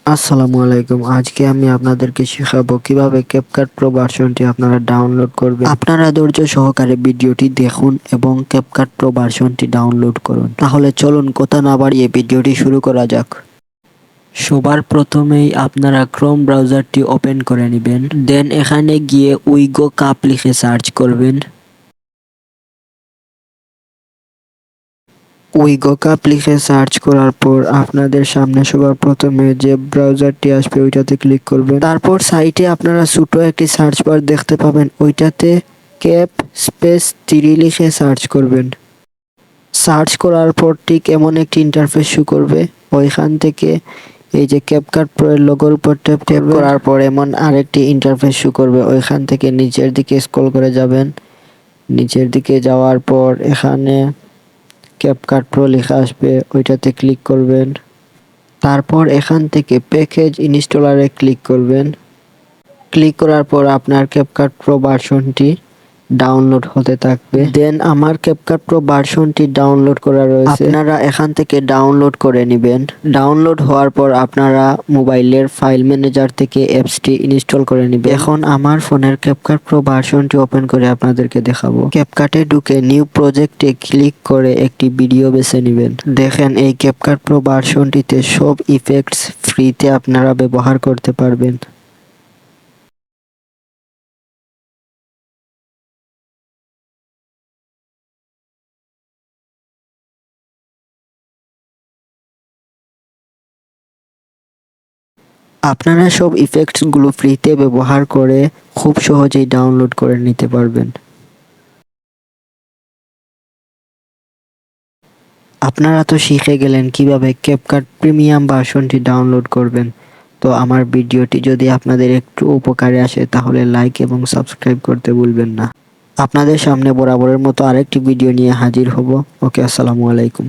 আসসালামু আলাইকুম। আজকে আমি আপনাদেরকে শেখাবো কিভাবে ক্যাপকাট প্রো ভার্সনটি আপনারা ডাউনলোড করবেন। আপনারা ধৈর্য সহকারে ভিডিওটি দেখুন এবং ক্যাপকাট প্রো ভার্সনটি ডাউনলোড করুন। তাহলে চলুন কথা না বাড়িয়ে ভিডিওটি শুরু করা যাক। সবার প্রথমেই আপনারা ক্রোম ব্রাউজারটি ওপেন করে নেবেন। দেন এখানে গিয়ে উইগো কাপ লিখে সার্চ করবেন। উইগো কাপ লিখে সার্চ করার পর আপনাদের সামনে সবার প্রথমে যে ব্রাউজারটি আসবে ওইটাতে ক্লিক করবেন। তারপর সাইটে আপনারা ছোট একটি সার্চ বার দেখতে পাবেন, ওইটাতে ক্যাপ স্পেস 3 লিখে সার্চ করবেন। সার্চ করার পর ঠিক এমন একটি ইন্টারফেস শো করবে। ওইখান থেকে এই যে ক্যাপকাট প্রো এর লোগোর উপর ট্যাপ করার পর এমন আরেকটি ইন্টারফেস শো করবে। ওইখান থেকে নিচের দিকে স্ক্রল করে যাবেন। নিচের দিকে যাওয়ার পর এখানে ক্যাপকাট প্রো লেখা আসবে, ওইটাতে ক্লিক করবেন। তারপর এখান থেকে প্যাকেজ ইনস্টলারে ক্লিক করবেন। ক্লিক করার পর আপনার ক্যাপকাট প্রো ভার্সনটি ডাউনলোড হতে থাকবে। দেন আমার ক্যাপকাট প্রো ভার্সনটি ডাউনলোড করা রয়েছে, আপনারা এখান থেকে ডাউনলোড করে নেবেন। ডাউনলোড হওয়ার পর আপনারা মোবাইলের ফাইল ম্যানেজার থেকে অ্যাপসটি ইনস্টল করে নেবেন। এখন আমার ফোনের ক্যাপকাট প্রো ভার্সনটি ওপেন করে আপনাদেরকে দেখাবো। ক্যাপকাটে ঢুকে নিউ প্রজেক্টে ক্লিক করে একটি ভিডিও বেছে নেবেন। দেখেন এই ক্যাপকাট প্রো ভার্সনটিতে সব ইফেক্টস ফ্রিতে আপনারা ব্যবহার করতে পারবেন। আপনারা সব ইফেক্টসগুলো ফ্রিতে ব্যবহার করে খুব সহজেই ডাউনলোড করে নিতে পারবেন। আপনারা তো শিখে গেলেন কিভাবে ক্যাপকাট প্রিমিয়াম ভার্সনটি ডাউনলোড করবেন। তো আমার ভিডিওটি যদি আপনাদের একটু উপকারে আসে তাহলে লাইক এবং সাবস্ক্রাইব করতে ভুলবেন না। আপনাদের সামনে বরাবরের মতো আরেকটি ভিডিও নিয়ে হাজির হব। ওকে, আসসালামু আলাইকুম।